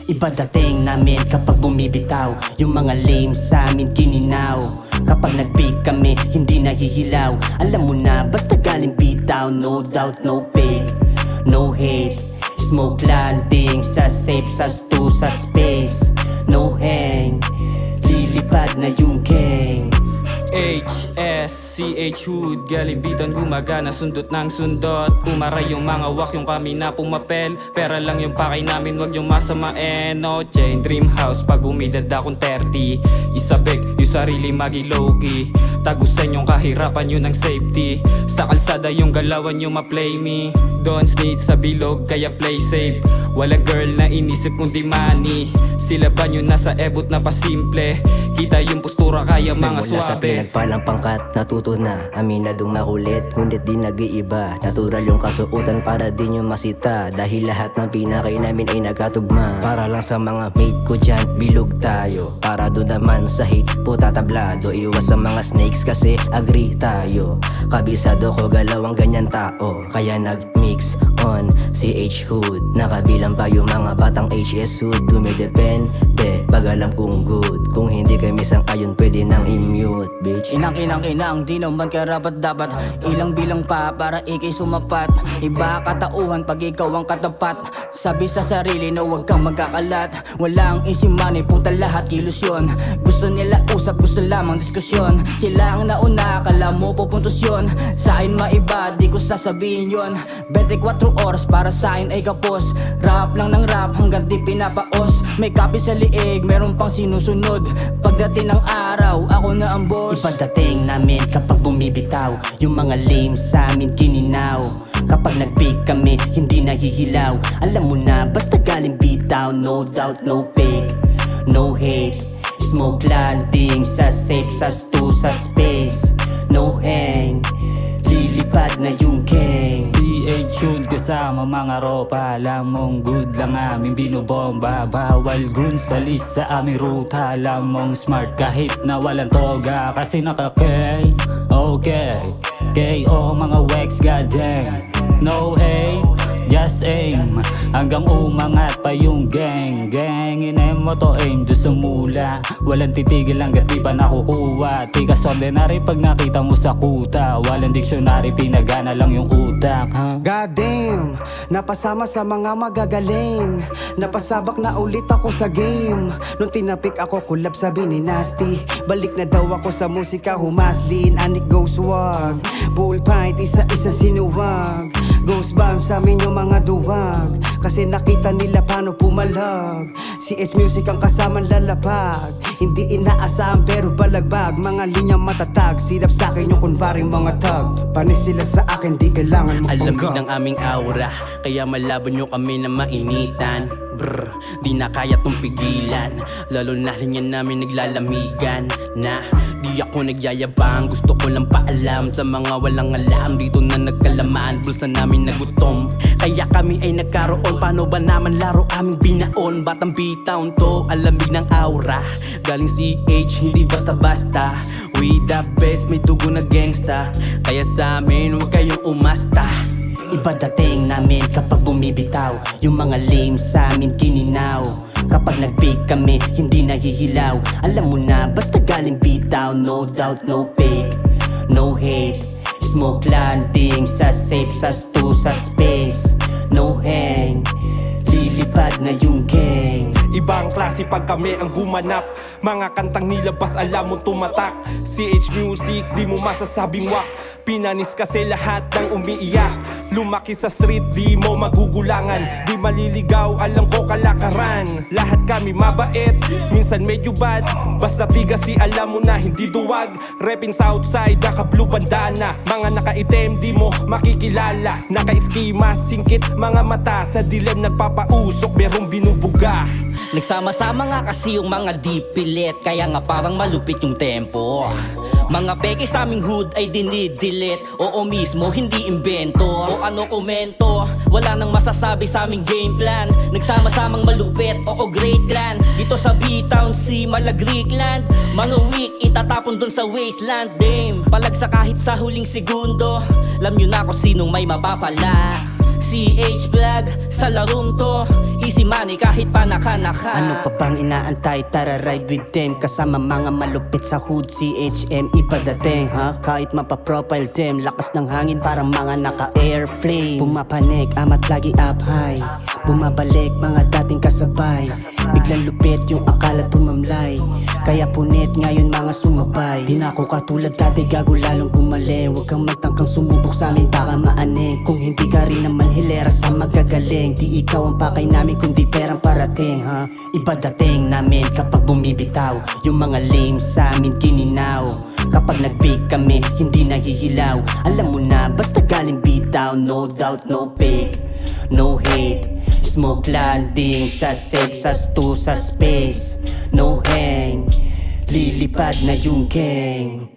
Iba dating namin kapag bumibitaw, yung mga lame sa amin kininaw. Kapag nag-pick kami, hindi nahihilaw. Alam mo na, basta galing bitaw. No doubt, no fake, no hate. Smoke landing sa safe, sa stu, sa space. No hang, lilipad na yung gang. HSCH Hood, galibitan gumagana, sundot ng sundot. Umaray yung mga wak, yung kami na pumapel. Pera lang yung pakay namin, wag yung masamain. No chain, dream house, pag umidad akong 30. Isabek, yung sarili magilogi. Tagusan yung kahirapan yun ng safety. Sa kalsada yung galawan yung ma-play me. Don't snitch sa bilog, kaya play safe. Walang girl na inisip kundi money. Sila ba yun nasa ebot na pasimple? Kita yung postura kaya mga Mula sa swabe. pinagpalang pangkat, natuto na aminadong makulit, ngunit di nag-iiba. Natural yung kasuotan para din yung masita. Dahil lahat ng pinakay namin ay nagkatugma. Para lang sa mga mate ko dyan, bilog tayo. Para doon naman sa hate po tatablado. Iwas sa mga snakes kasi agree tayo. Kabisado ko galawang ganyan tao, kaya nag-mix on CH Hood. Nakabilang pa yung mga batang HS Hood. Dumidepende pag alam kong good. Kung hindi kami sang-ayon pwede nang i-mute, bitch. Inang, di naman karapat dapat. Ilang bilang pa para ikay sumapat. Iba katauhan pag ikaw ang katapat. Sabi sa sarili na huwag kang magkakalat. Walang easy money, punta lahat ilusyon. Gusto nila usap, gusto lamang diskusyon. Sila ang nauna, kala mo pupuntos yun. Sa akin maiba, di ko sasabihin yun. 24 oras para sa akin ay kapos. Rap lang ng rap hanggang di pinapaos. May copy sa liig, meron pang sinusunod. Pagdating ng araw, ako na ang boss. Iba dating namin kapag bumibitaw, yung mga lame sa amin kininaw. Kapag nag-pick kami, hindi nahihilaw. Alam mo na, basta galing bitaw. No doubt, no fake, no hate. Smoke landing sa safe, sa stu, sa space. No hang, lilipad na yung gang. CH Hood kasama mga ropa. Alam mong good lang aming binubomba. Bawal gun sa list sa aming ruta. Alam mong smart kahit na walang toga. Kasi naka-K, okay KO mga wax, goddamn. No hate, just aim. Hanggang umangat pa yung gang. Gang, inem mo to aim do sa mula. Walang titigil hanggat di pa nakukuha. Tikas ordinary pag nakita mo sa kuta. Walang dictionary, pinagana lang yung utak, ha? Goddamn, napasama sa mga magagaling. Napasabak na ulit ako sa game. Nung tinapik ako collab sabi ni Nasty. Balik na daw ako sa musika, humaslin. Anik goes wag, bull pint, isa-isa sinuwag. Ghost bomb sa amin yung mga duwag. Kasi nakita nila paano pumalag. CH Music ang kasamang lalapag. Hindi inaasahan pero balagbag. Mga linyang matatag, silap sa akin yung kunwaring mga tag. Panis sila sa akin, di kailangan Alam magpanggap. ng aming aura, kaya malaban nyo kami na mainitan. Brr, di na kaya tong pigilan. Lalo na linyan namin naglalamigan. Na, di ako nagyayabang. Gusto ko lang paalam sa mga walang alam. Dito na nagkalaman, bulsa namin nagutom. Kaya kami ay nagkaroon. Paano ba naman laro aming binaon? Batang B-Town to, alamig ng aura. Galing CH, hindi basta-basta. We the best, may dugo na gangsta. Kaya sa amin, huwag kayong umasta. Iba dating namin kapag bumibitaw, yung mga lame sa amin kininaw. Kapag nag-pick kami, hindi nahihilaw. Alam mo na, basta galing bitaw. No doubt, no fake, no hate. Smoke landing sa safe, sa stu, sa space. No hang, lilipad na yung gang. Ibang klase pag kami ang gumanap. Mga kantang nilabas alam mo tumatak. CH Music, di mo masasabing wak. Pinanis kasi lahat ng umiiyak. Lumaki sa street, di mo magugulangan. Di maliligaw, alam ko kalakaran. Lahat kami mabait, minsan medyo bad. Basta tigas si alam mo na hindi duwag. Repin Southside, naka-blue bandana. Mga naka-item, di mo makikilala. Naka-eskima, singkit, mga mata. Sa dilim nagpapausok, merong binubuga. Nagsama-sama nga kasi yung mga deep pilit. Kaya nga parang malupit yung tempo. Mga peke sa aming hood ay dinidelete. Oo mismo, hindi invento. O ano komento, wala nang masasabi sa aming game plan. Nagsama-samang malupit, oo great clan. Dito sa B-Town, si Malagrikland. Mga weak, itatapon dun sa wasteland. Dame, palag sa kahit sa huling segundo. Alam nyo na kung sinong may mapapala. CH Vlog sa larong to, easy money kahit pa naka-naka. Ano pa bang inaantay? Tara ride with them. Kasama mga malupit sa hood, CHM iba dating ha? Kahit mapaprofile them, lakas ng hangin parang mga naka-airplane. Pumapanik, amat lagi up high. Bumabalik mga dating kasabay. Biglang lupit yung akala tumamlay. Kaya punit ngayon mga sumabay. Di na ako katulad dati, gago lalong gumaling. Huwag kang magtangkang sumubok sa amin, baka maaning. Kung hindi ka rin naman hilera sa magagaling, di ikaw ang pakay namin kundi perang parating ha? Iba dating namin kapag bumibitaw. Yung mga lame sa amin gininaw. Kapag nag-bake kami, hindi nahihilaw. Alam mo na, basta galing bitaw. No doubt, no fake, no hate. Smoke landing sa safe, sa stu, sa space. No hang, lilipad na yung gang.